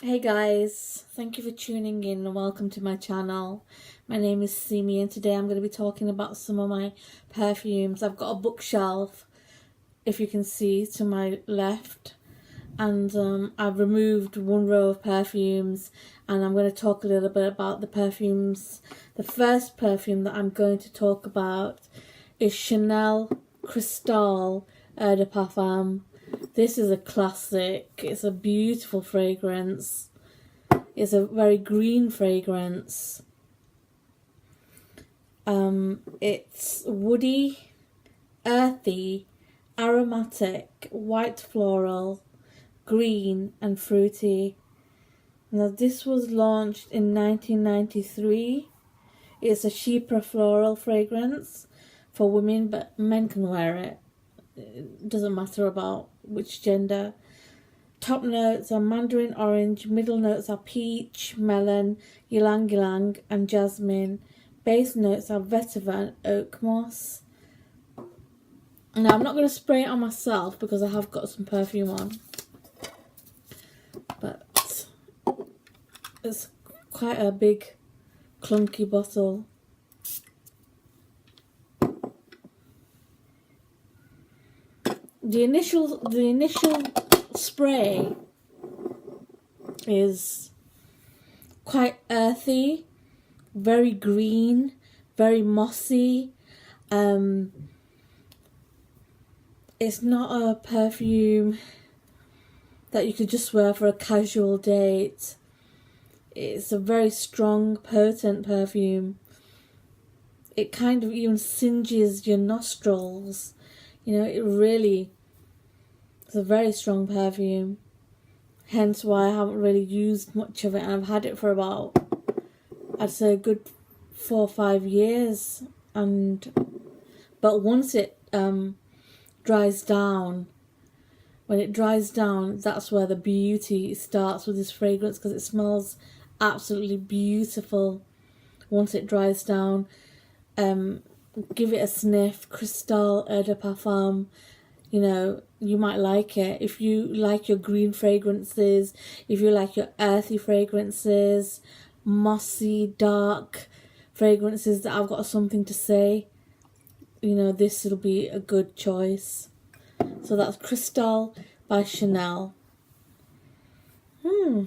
Hey guys, thank you for tuning in and welcome to my channel. My name is Simi and today I'm going to be talking about some of my perfumes. I've got a bookshelf, if you can see, to my left, and I've removed one row of perfumes and I'm going to talk a little bit about the perfumes. The first perfume that I'm going to talk about is Chanel Cristal Eau de Parfum. This is a classic. It's a beautiful fragrance. It's a very green fragrance. It's woody, earthy, aromatic, white floral, green and fruity. Now this was launched in 1993. It's a cheaper floral fragrance for women, but men can wear it. It doesn't matter about which gender. Top notes are mandarin orange, middle notes are peach, melon, ylang ylang and jasmine. Base notes are vetiver and oak moss. Now I'm not going to spray it on myself because I have got some perfume on, but it's quite a big clunky bottle. The initial spray is quite earthy, very green, very mossy. It's not a perfume that you could just wear for a casual date. It's a very strong, potent perfume. It kind of even singes your nostrils. You know, it's a very strong perfume. Hence why I haven't really used much of it, and I've had it for about, I'd say, a good 4 or 5 years. But once it dries down, when it dries down, that's where the beauty starts with this fragrance, because it smells absolutely beautiful once it dries down. Give it a sniff. Cristal Eau de Parfum. You know, you might like it. If you like your green fragrances, if you like your earthy fragrances, mossy, dark fragrances that I've got something to say, you know, this will be a good choice. So that's Cristal by Chanel. The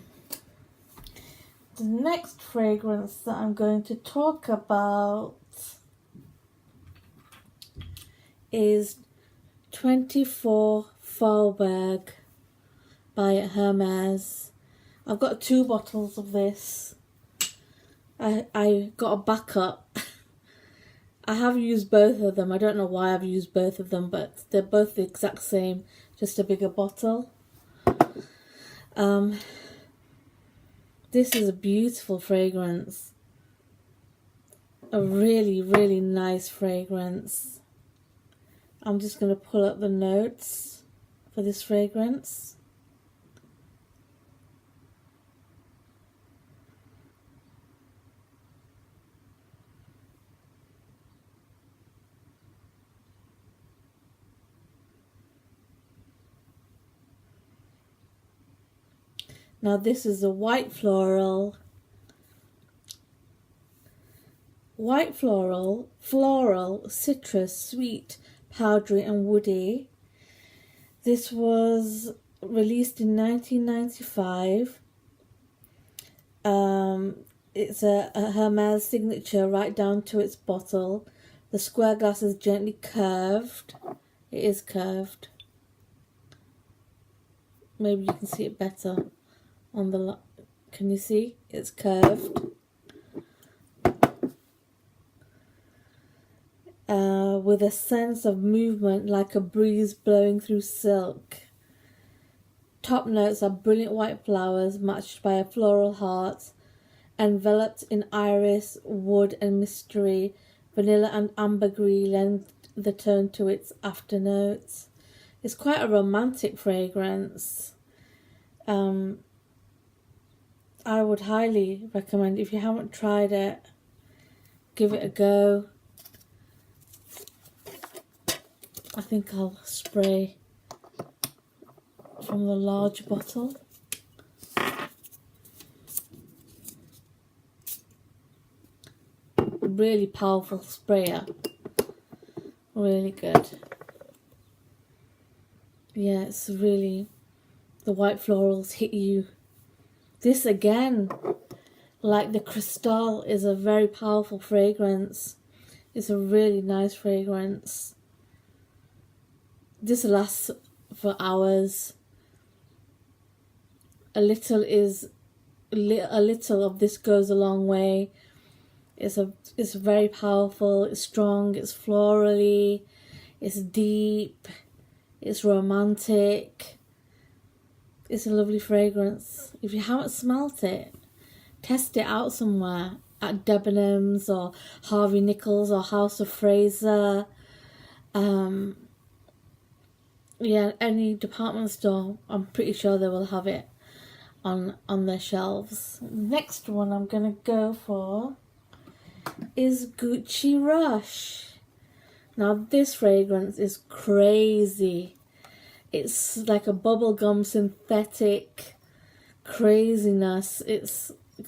next fragrance that I'm going to talk about is 24 Faubourg by Hermes. I've got 2 bottles of this. I got a backup. I have used both of them. I don't know why I've used both of them, but they're both the exact same, just a bigger bottle. This is a beautiful fragrance. A really, really nice fragrance. I'm just going to pull up the notes for this fragrance. Now this is a white floral, citrus, sweet, powdery and woody. This was released in 1995. It's a Hermes signature right down to its bottle. The square glass is gently curved. It is curved. Maybe you can see it better on the... Can you see? It's curved. With a sense of movement like a breeze blowing through silk. Top notes are brilliant white flowers matched by a floral heart, enveloped in iris, wood and mystery. Vanilla and ambergris lend the tone to its afternotes. It's quite a romantic fragrance. I would highly recommend, if you haven't tried it, give it a go. I think I'll spray from the large bottle. really powerful sprayer. Really good. Yeah, it's really, the white florals hit you. This again, like the Crystal, is a very powerful fragrance. It's a really nice fragrance. This lasts for hours. A little of this goes a long way. It's very powerful. It's strong. It's florally. It's deep. It's romantic. It's a lovely fragrance. If you haven't smelt it, test it out somewhere at Debenhams or Harvey Nichols or House of Fraser. Yeah, any department store, I'm pretty sure they will have it on their shelves. Next one I'm gonna go for is Gucci Rush. Now this fragrance is crazy. It's like a bubblegum synthetic craziness.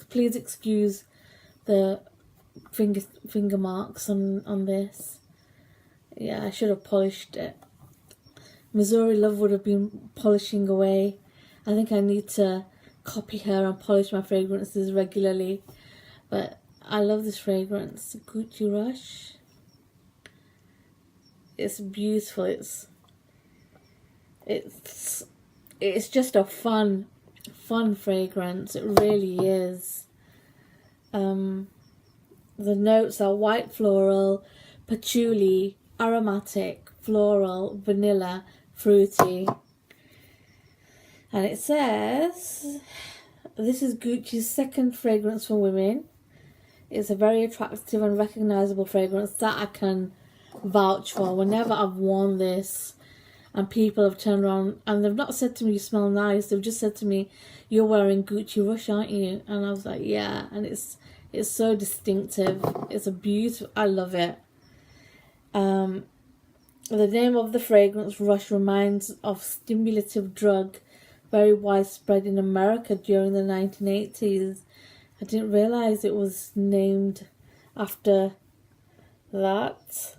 Please excuse the finger marks on this. Yeah, I should have polished it. Missouri Love would have been polishing away. I think I need to copy her and polish my fragrances regularly. But I love this fragrance, Gucci Rush. It's beautiful. It's just a fun fragrance. It really is. The notes are white floral, patchouli, aromatic, floral, vanilla, fruity. And it says, this is Gucci's second fragrance for women. It's a very attractive and recognisable fragrance that I can vouch for. Whenever I've worn this and people have turned around and they've not said to me, you smell nice, they've just said to me, you're wearing Gucci Rush, aren't you? And I was like, yeah. And it's so distinctive. It's a beautiful, I love it. The name of the fragrance, Rush, reminds of stimulative drug, very widespread in America during the 1980s. I didn't realise it was named after that.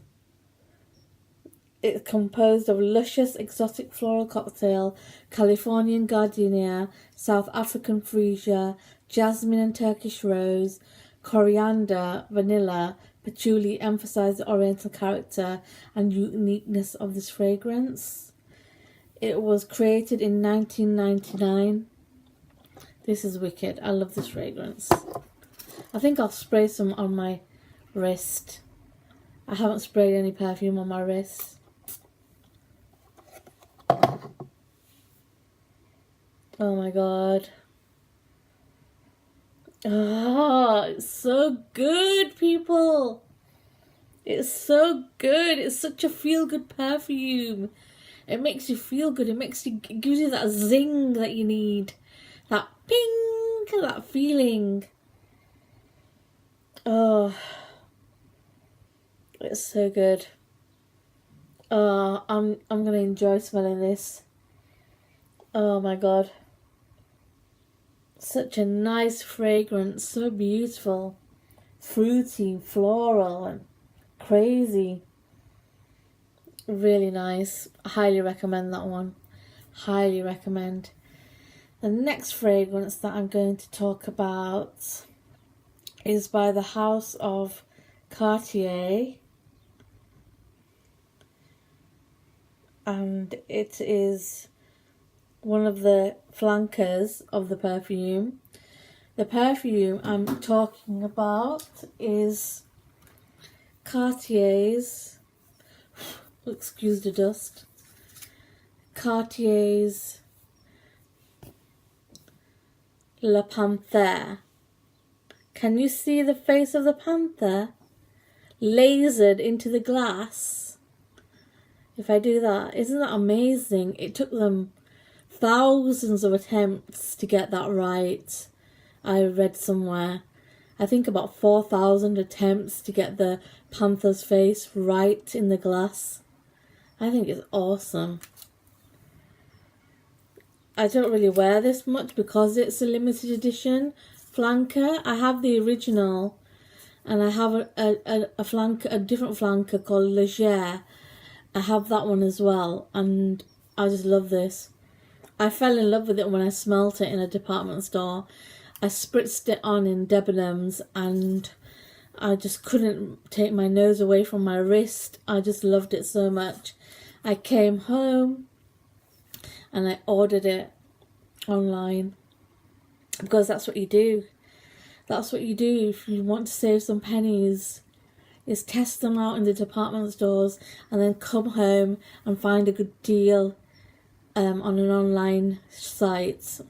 It's composed of luscious exotic floral cocktail, Californian gardenia, South African freesia, jasmine and Turkish rose, coriander, vanilla, patchouli emphasize the oriental character and uniqueness of this fragrance. It was created in 1999. This is wicked. I love this fragrance. I think I'll spray some on my wrist. I haven't sprayed any perfume on my wrist. Oh my god. Ah, it's so good, people. It's so good. It's such a feel-good perfume. It makes you feel good. It gives you that zing that you need. That ping, that feeling. Oh, it's so good. Oh, I'm gonna enjoy smelling this. Oh my god. Such a nice fragrance, so beautiful. Fruity, floral, and crazy. Really nice. I highly recommend that one. Highly recommend. The next fragrance that I'm going to talk about is by the House of Cartier. And it is one of the flankers of the perfume. The perfume I'm talking about is Cartier's, excuse the dust, Cartier's Le Panther. Can you see the face of the panther lasered into the glass? If I do that, isn't that amazing? It took them thousands of attempts to get that right. I read somewhere. I think about 4,000 attempts to get the panther's face right in the glass. I think it's awesome. I don't really wear this much because it's a limited edition flanker. I have the original And I have a different flanker called Leger. I have that one as well, and I just love this. I fell in love with it when I smelt it in a department store. I spritzed it on in Debenhams and I just couldn't take my nose away from my wrist. I just loved it so much. I came home and I ordered it online because that's what you do. That's what you do if you want to save some pennies, is test them out in the department stores and then come home and find a good deal on an online site.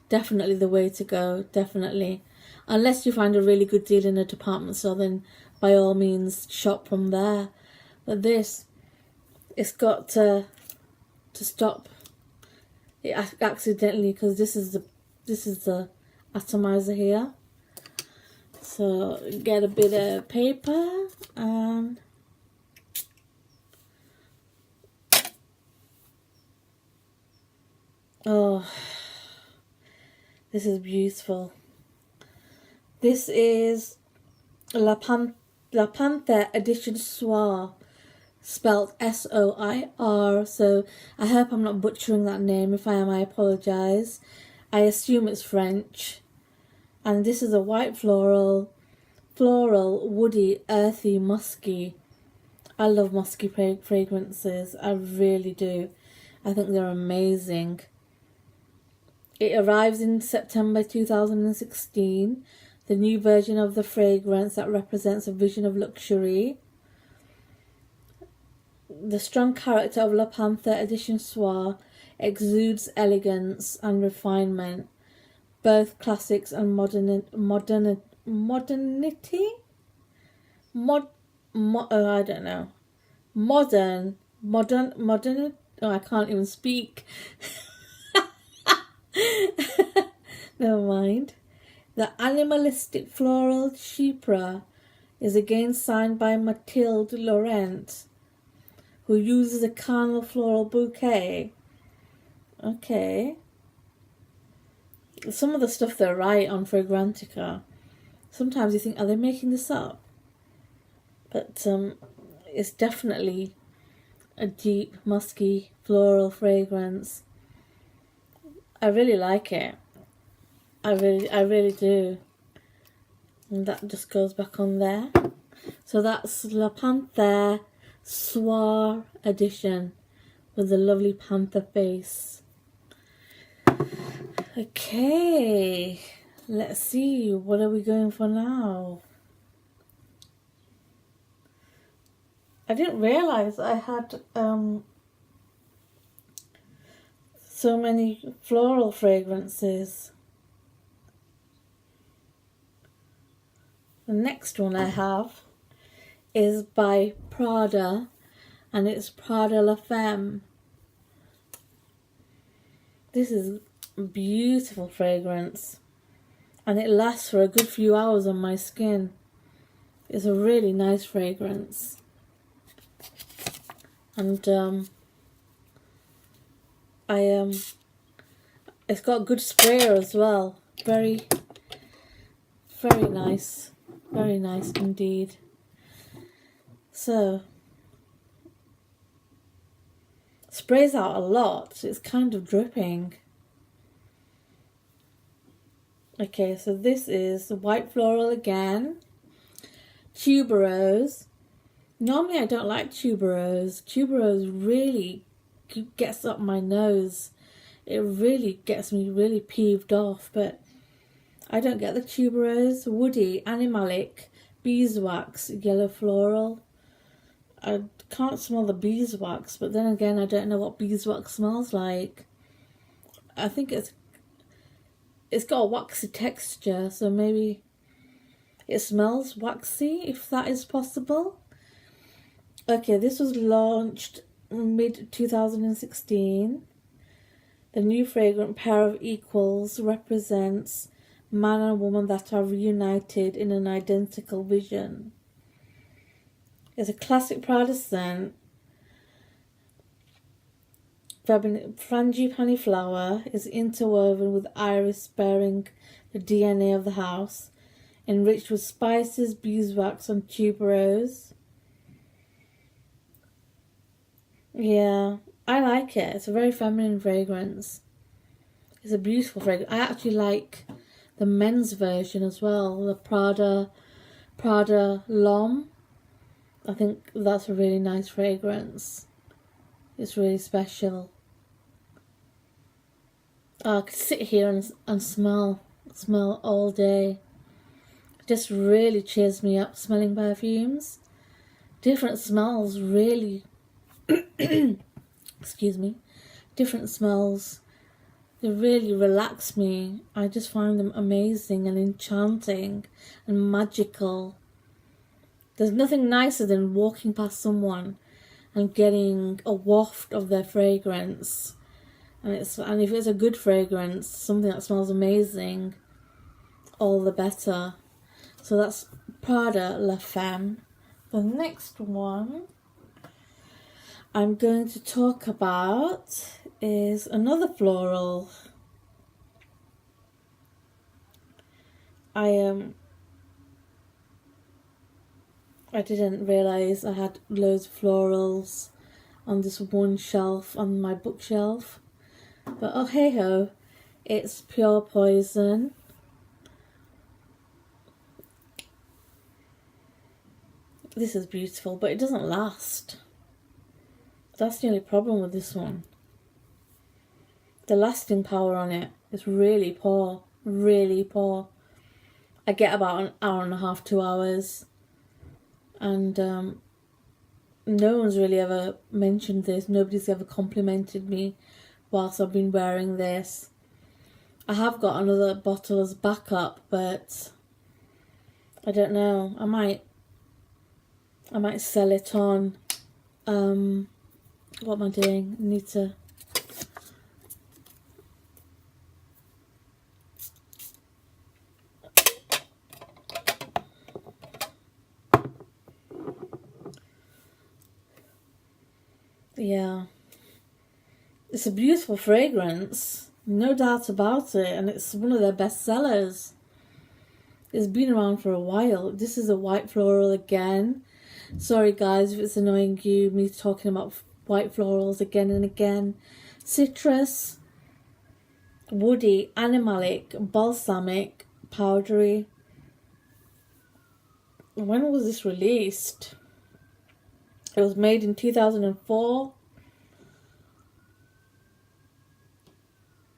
Definitely the way to go, definitely. Unless you find a really good deal in a department store, then by all means shop from there. But this, it's got to stop it accidentally, because this is the atomizer here. So get a bit of paper and oh, this is beautiful. This is La Panther Edition Soir, spelled S-O-I-R. So I hope I'm not butchering that name. If I am, I apologise. I assume it's French. And this is a white floral, woody, earthy, musky. I love musky fragrances. I really do. I think they're amazing. It arrives in September 2016. The new version of the fragrance that represents a vision of luxury. The strong character of La Panther Edition Soir exudes elegance and refinement, both classics and modernity. I don't know. Modern. Oh, I can't even speak. Never mind. The animalistic floral chypre is again signed by Mathilde Laurent, who uses a carnal floral bouquet. Okay. Some of the stuff they write on Fragrantica, sometimes you think, are they making this up? But it's definitely a deep, musky, floral fragrance. I really like it. I really do. And that just goes back on there. So that's La Panther Soir Edition with the lovely panther face. Okay, let's see, what are we going for now? I didn't realise I had so many floral fragrances. The next one I have is by Prada, and it's Prada La Femme. This is a beautiful fragrance, and it lasts for a good few hours on my skin. It's a really nice fragrance, and it's got a good sprayer as well. Very, very nice. Very nice indeed. So, sprays out a lot. It's kind of dripping. Okay, so this is white floral again. Tuberose. Normally I don't like tuberose. Tuberose really gets up my nose. It really gets me really peeved off, but I don't get the tuberose. Woody, animalic, beeswax, yellow floral. I can't smell the beeswax, but then again, I don't know what beeswax smells like. I think it's got a waxy texture, so maybe it smells waxy, if that is possible. Okay, this was launched mid-2016. The new fragrant pair of equals represents man and woman that are reunited in an identical vision. It's a classic Prada scent. Frangipani flower is interwoven with iris bearing the DNA of the house. enriched with spices, beeswax and tuberose. Yeah, I like it. It's a very feminine fragrance. It's a beautiful fragrance. I actually like the men's version as well, the Prada L'Homme. I think that's a really nice fragrance. It's really special. I could sit here and smell all day. It just really cheers me up smelling perfumes. Different smells really excuse me. Different smells, they really relax me. I just find them amazing and enchanting and magical. There's nothing nicer than walking past someone and getting a waft of their fragrance. And if it's a good fragrance, something that smells amazing, all the better. So that's Prada La Femme. The next one I'm going to talk about is another floral. I didn't realise I had loads of florals on this one shelf on my bookshelf. But oh hey ho, it's Pure Poison. This is beautiful, but it doesn't last. That's the only problem with this one. The lasting power on it is really poor, really poor. I get about an hour and a half, 2 hours. And no one's really ever mentioned this. Nobody's ever complimented me whilst I've been wearing this. I have got another bottle as backup, but I don't know. I might sell it on. What am I doing? I need to. Yeah. It's a beautiful fragrance, no doubt about it, and it's one of their best sellers. It's been around for a while. This is a white floral again. Sorry guys if it's annoying you, me talking about white florals again and again. Citrus, woody, animalic, balsamic, powdery. When was this released? It was made in 2004.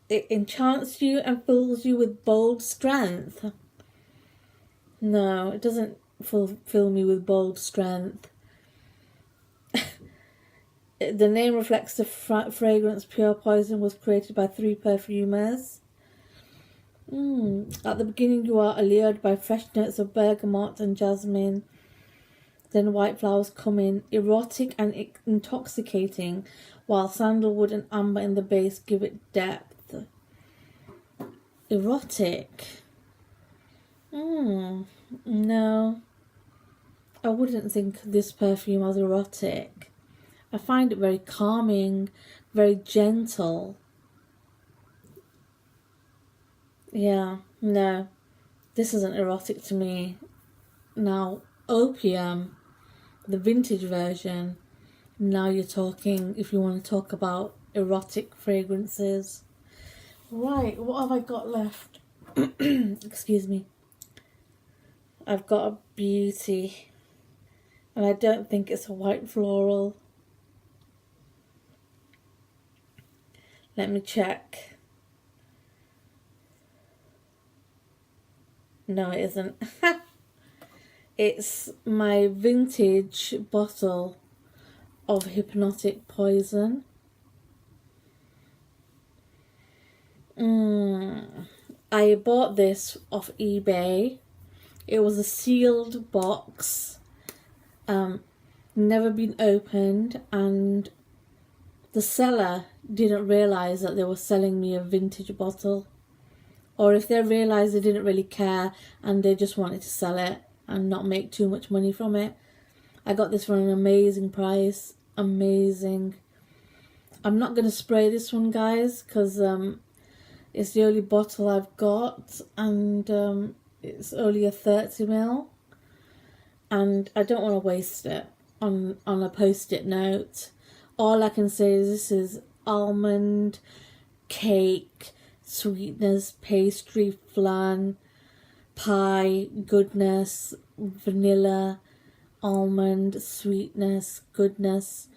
It enchants you and fills you with bold strength. No, it doesn't fill me with bold strength. The name reflects the fragrance Pure Poison was created by 3 perfumers. At the beginning you are allured by fresh notes of bergamot and jasmine. Then white flowers come in, erotic and intoxicating, while sandalwood and amber in the base give it depth. Erotic? No. I wouldn't think this perfume as erotic. I find it very calming, very gentle. Yeah, no. This isn't erotic to me. Now, Opium, the vintage version, now you're talking, if you want to talk about erotic fragrances. Right, what have I got left? Excuse me. I've got a beauty, and I don't think it's a white floral. Let me check. No, it isn't. It's my vintage bottle of Hypnotic Poison. I bought this off eBay. It was a sealed box, never been opened, and the seller didn't realise that they were selling me a vintage bottle. Or if they realised, they didn't really care and they just wanted to sell it and not make too much money from it. I got this for an amazing price. Amazing. I'm not going to spray this one, guys, because it's the only bottle I've got, and It's only a 30ml, and I don't want to waste it on a post-it note. All I can say is this is almond, cake, sweetness, pastry, flan, pie, goodness, vanilla, almond, sweetness, goodness,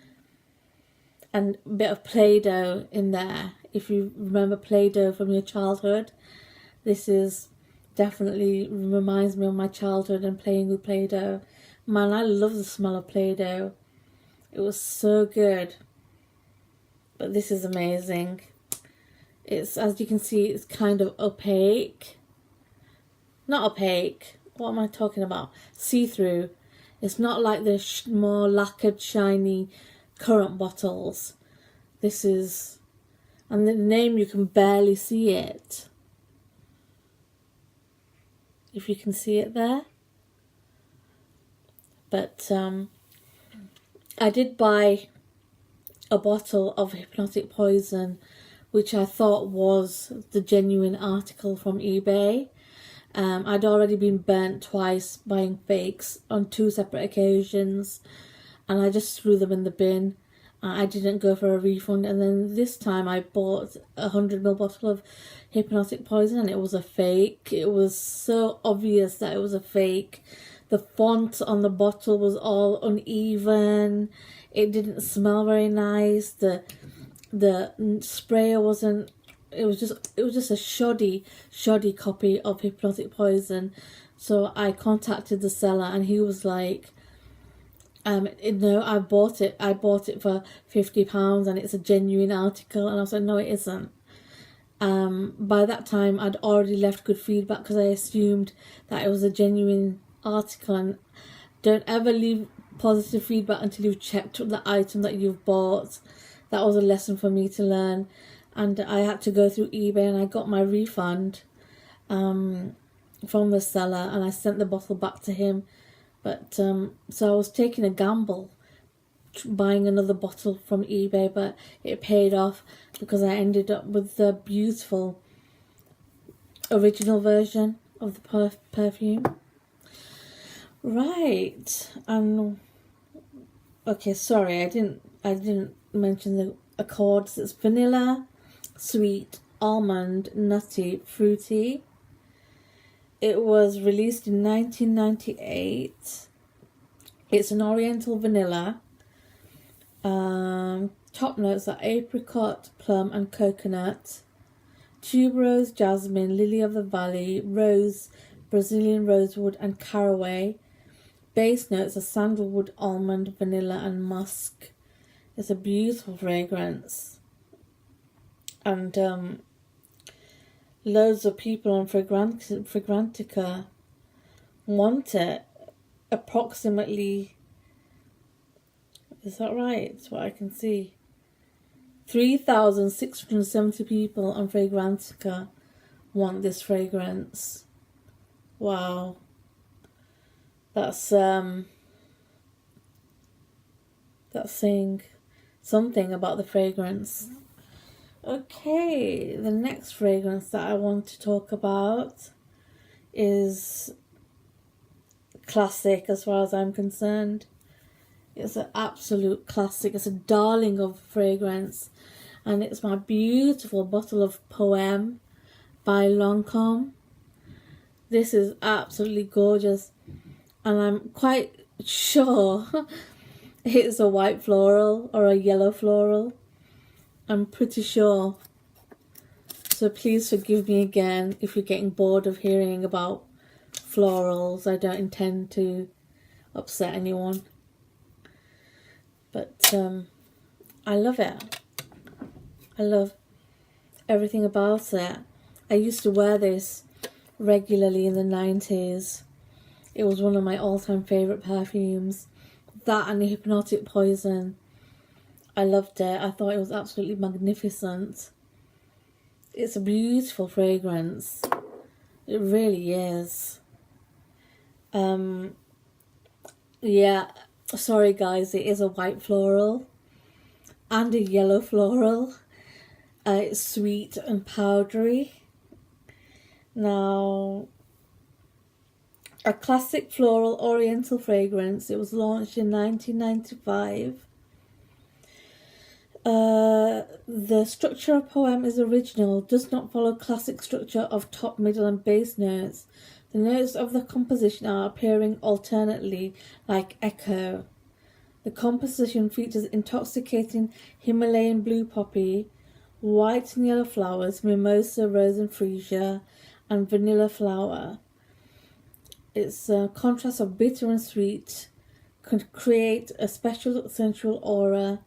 and a bit of Play-Doh in there. If you remember Play-Doh from your childhood, this is definitely reminds me of my childhood and playing with Play-Doh. Man, I love the smell of Play-Doh. It was so good. But this is amazing. It's, as you can see, it's kind of opaque. Not opaque. What am I talking about? See-through. It's not like the more lacquered, shiny currant bottles. This is... And the name, you can barely see it. If you can see it there. But I did buy a bottle of Hypnotic Poison, which I thought was the genuine article from eBay. I'd already been burnt twice buying fakes on 2 separate occasions, and I just threw them in the bin. I didn't go for a refund, and then this time I bought a 100ml bottle of Hypnotic Poison, and it was a fake. It was so obvious that it was a fake. The font on the bottle was all uneven. It didn't smell very nice. The sprayer wasn't. It was just a shoddy copy of Hypnotic Poison. So I contacted the seller, and he was like, no, I bought it for £50 and it's a genuine article. And I was like, no, it isn't. By that time I'd already left good feedback because I assumed that it was a genuine article. And don't ever leave positive feedback until you've checked the item that you've bought. That was a lesson for me to learn. And I had to go through eBay, and I got my refund from the seller, and I sent the bottle back to him. But so I was taking a gamble buying another bottle from eBay, but it paid off because I ended up with the beautiful original version of the perfume. Right, and okay, sorry, I didn't mention the accords. It's vanilla, sweet, almond, nutty, fruity. It was released in 1998. It's an oriental vanilla. Top notes are apricot, plum and coconut. Tuberose, jasmine, lily of the valley, rose, Brazilian rosewood and caraway. Base notes are sandalwood, almond, vanilla and musk. It's a beautiful fragrance. And loads of people on Fragrantica want it. Approximately, is that right? It's what I can see. 3,670 people on Fragrantica want this fragrance. Wow. That's saying something about the fragrance. Okay, the next fragrance that I want to talk about is classic as far as I'm concerned. It's an absolute classic. It's a darling of fragrance, and it's my beautiful bottle of Poem by Lancôme. This is absolutely gorgeous, and I'm quite sure it's a white floral or a yellow floral. I'm pretty sure. So please forgive me again if you're getting bored of hearing about florals. I don't intend to upset anyone. But I love it. I love everything about it. I used to wear this regularly in the 90s. It was one of my all-time favourite perfumes. That and the Hypnotic Poison. I loved it. I thought it was absolutely magnificent. It's a beautiful fragrance. It really is. Yeah, sorry guys, it is a white floral and a yellow floral. It's sweet and powdery. Now, a classic floral oriental fragrance. It was launched in 1995. The structure of poem is original, does not follow classic structure of top, middle and base notes. The notes of the composition are appearing alternately like echo. The composition features intoxicating Himalayan blue poppy, white and yellow flowers, mimosa, rose and freesia, and vanilla flower. Its contrast of bitter and sweet can create a special sensual aura.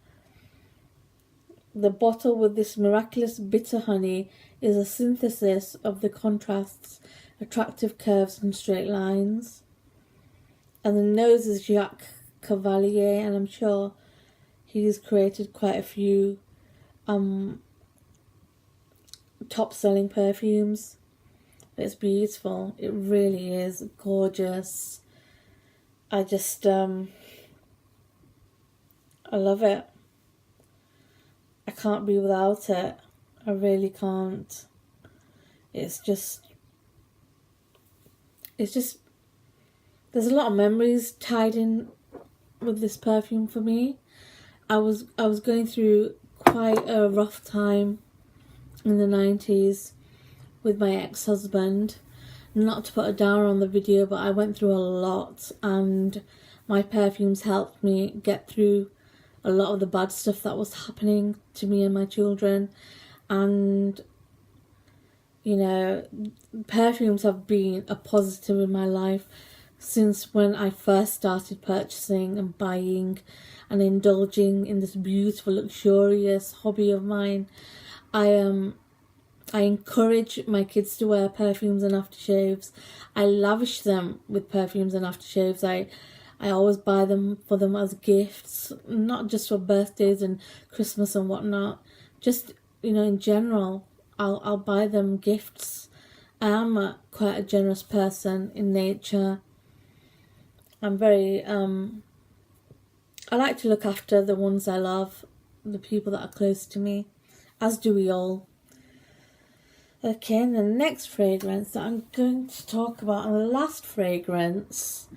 The bottle with this miraculous bitter honey is a synthesis of the contrasts, attractive curves and straight lines. And the nose is Jacques Cavalier, and I'm sure he's created quite a few top selling perfumes. It's beautiful. It really is gorgeous. I just I love it. I can't be without it. I really can't. It's just there's a lot of memories tied in with this perfume for me. I was going through quite a rough time in the 90s with my ex-husband. Not to put a downer on the video, but I went through a lot, and my perfumes helped me get through a lot of the bad stuff that was happening to me and my children. And you know, perfumes have been a positive in my life since when I first started purchasing and buying and indulging in this beautiful, luxurious hobby of mine. I encourage my kids to wear perfumes and aftershaves. I lavish them with perfumes and aftershaves. I always buy them for them as gifts, not just for birthdays and Christmas and whatnot. Just, you know, in general, I'll buy them gifts. I am quite a generous person in nature. I'm very I like to look after the ones I love, the people that are close to me, as do we all. Okay, and the next fragrance that I'm going to talk about, and the last fragrance,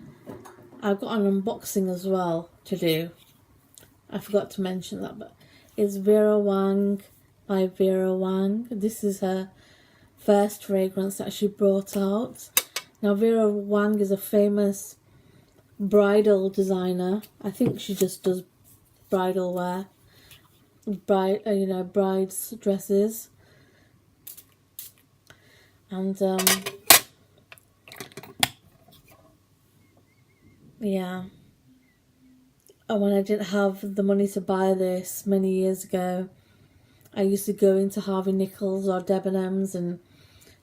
I've got an unboxing as well to do. I forgot to mention that, but it's Vera Wang by Vera Wang. This is her first fragrance that she brought out. Now, Vera Wang is a famous bridal designer. I think she just does bridal wear, brides' dresses. And yeah. And when I didn't have the money to buy this many years ago, I used to go into Harvey Nichols or Debenhams and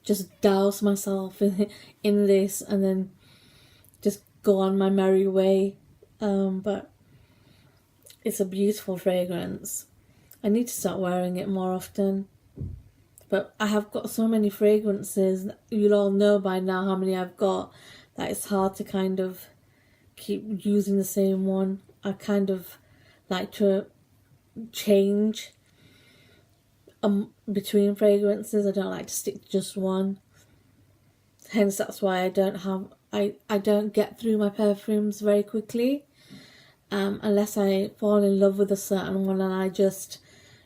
just douse myself in this and then just go on my merry way. But it's a beautiful fragrance. I need to start wearing it more often. But I have got so many fragrances, you'll all know by now how many I've got, that it's hard to kind of keep using the same one. I kind of like to change between fragrances. I don't like to stick to just one. Hence that's why I don't get through my perfumes very quickly. Unless I fall in love with a certain one and I just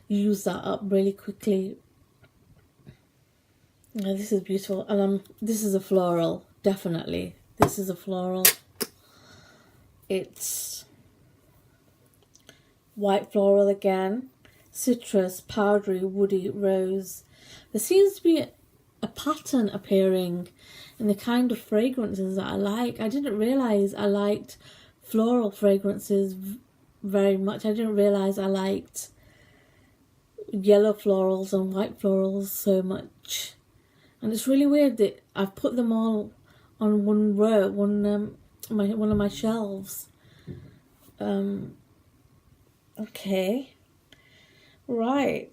use that up really quickly. Yeah, this is beautiful, and this is a floral, definitely. This is a floral. It's white floral again, citrus, powdery, woody, rose. There seems to be a pattern appearing in the kind of fragrances that I like. I didn't realise I liked floral fragrances very much. I didn't realise I liked yellow florals and white florals so much. And it's really weird that I've put them all on one row, one of my shelves. Okay, right.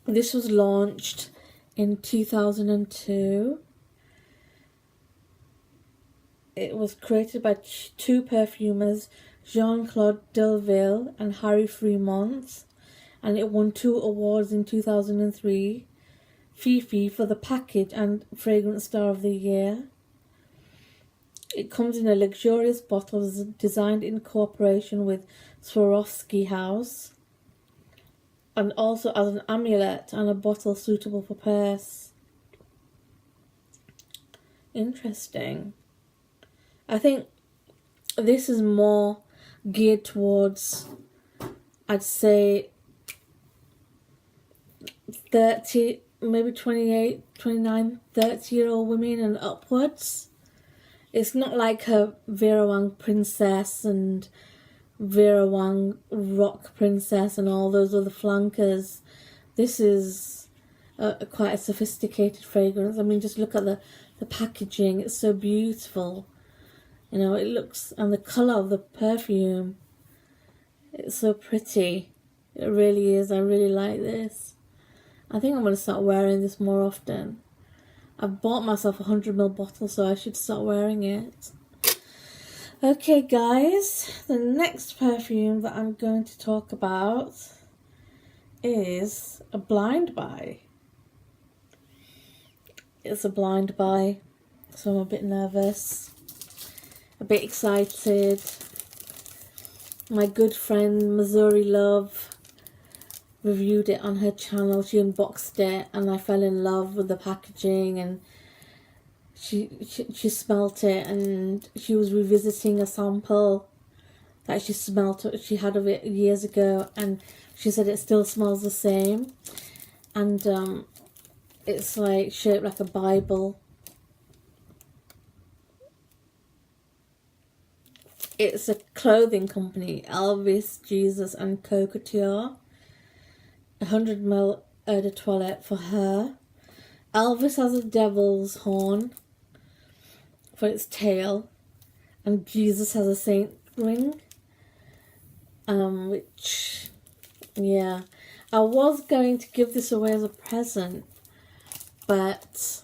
This was launched in 2002. It was created by two perfumers, Jean-Claude Delville and Harry Fremont, and it won 2 awards in 2003. Fifi for the package and fragrance star of the year. It comes in a luxurious bottle designed in cooperation with Swarovski House, and also as an amulet and a bottle suitable for purse. Interesting. I think this is more geared towards, I'd say, 30, maybe 28, 29, 30-year-old women and upwards. It's not like her Vera Wang Princess and Vera Wang Rock Princess and all those other flankers. This is quite a sophisticated fragrance. I mean, just look at the packaging. It's so beautiful. You know, it looks, and the colour of the perfume, it's so pretty. It really is. I really like this. I think I'm going to start wearing this more often. I've bought myself a 100ml bottle, so I should start wearing it. Okay, guys, the next perfume that I'm going to talk about is a blind buy. It's a blind buy, so I'm a bit nervous, a bit excited. My good friend Missouri Love reviewed it on her channel. She unboxed it and I fell in love with the packaging, and she smelt it, and she was revisiting a sample that she had of it years ago, and she said it still smells the same, and it's like shaped like a Bible. It's a clothing company, Elvis, Jesus and Co Couture. 100ml eau de toilette for her. Elvis has a devil's horn for its tail, and Jesus has a saint ring. Which, yeah, I was going to give this away as a present, but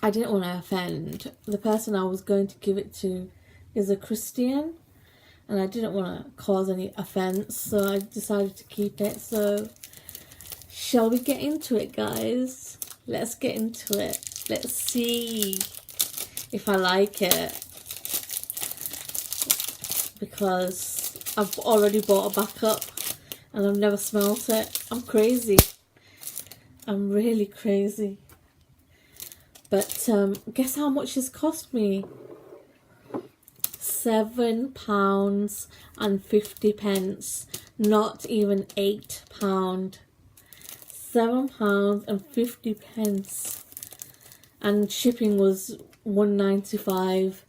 I didn't want to offend. The person I was going to give it to is a Christian, and I didn't want to cause any offense, so I decided to keep it. So, shall we get into it, guys? Let's get into it. Let's see if I like it, because I've already bought a backup and I've never smelt it. I'm crazy. I'm really crazy. But guess how much this cost me? £7.50, not even £8. £7.50, and shipping was £1.95,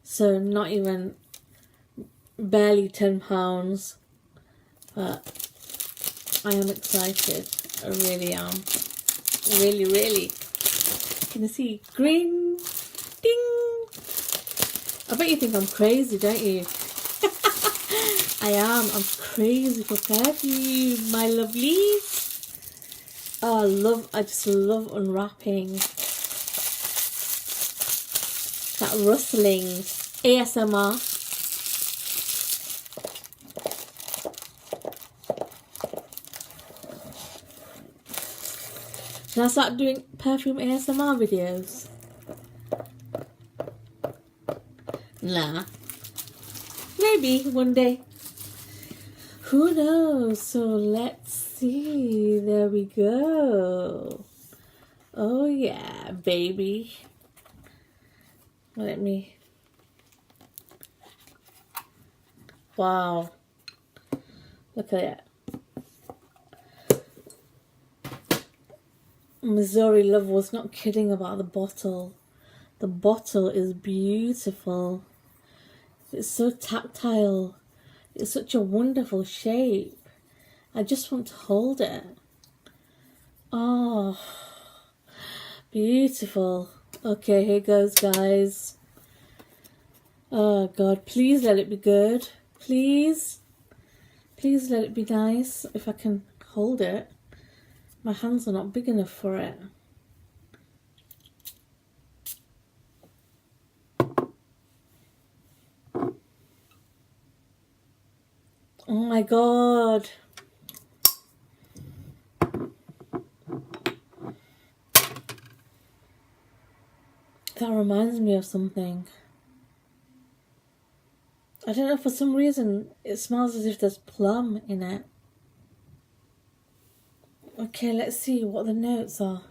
so not even, barely £10. But I am excited. I really am. Really. Can you see? Green. Ding. I bet you think I'm crazy, don't you? I am. I'm crazy for perfume, my lovelies. Oh, I just love unwrapping. That rustling. ASMR. Should I start doing perfume ASMR videos? Nah. Maybe one day. Who knows? So let's see. There we go. Oh yeah, baby. Let me. Wow. Look at it. Missouri Love was not kidding about the bottle. The bottle is beautiful. It's so tactile. It's such a wonderful shape. I just want to hold it. Oh, beautiful. Okay, here goes, guys. Oh God, please let it be good. Please let it be nice. If I can hold it. My hands are not big enough for it. Oh my God. That reminds me of something. I don't know, for some reason it smells as if there's plum in it. Okay, let's see what the notes are.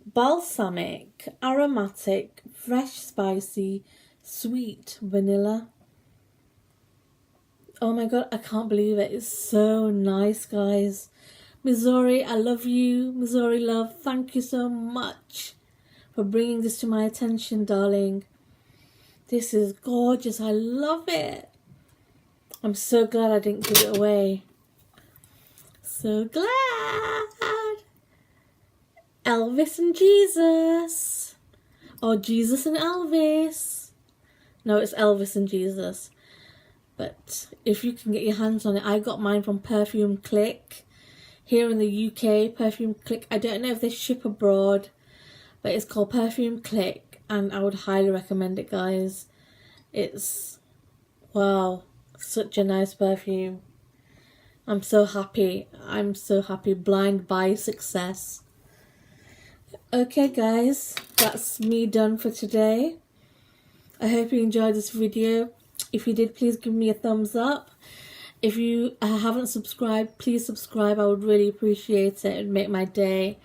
Balsamic, aromatic, fresh, spicy, sweet, vanilla. Oh my god, I can't believe it. It's so nice, guys. Missouri, I love you. Missouri love, thank you so much for bringing this to my attention, darling. This is gorgeous. I love it. I'm so glad I didn't give it away. So glad. Elvis and Jesus. Or Jesus and Elvis. No, it's Elvis and Jesus. But if you can get your hands on it, I got mine from Perfume Click. Here in the UK, Perfume Click. I don't know if they ship abroad, but it's called Perfume Click, and I would highly recommend it, guys. It's, wow, such a nice perfume. I'm so happy. I'm so happy. Blind buy success. Okay, guys, that's me done for today. I hope you enjoyed this video. If you did, please give me a thumbs up. If you haven't subscribed, please subscribe. I would really appreciate it. It would make my day.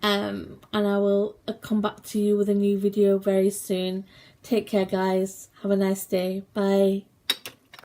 And I will come back to you with a new video very soon. Take care, guys. Have a nice day. Bye.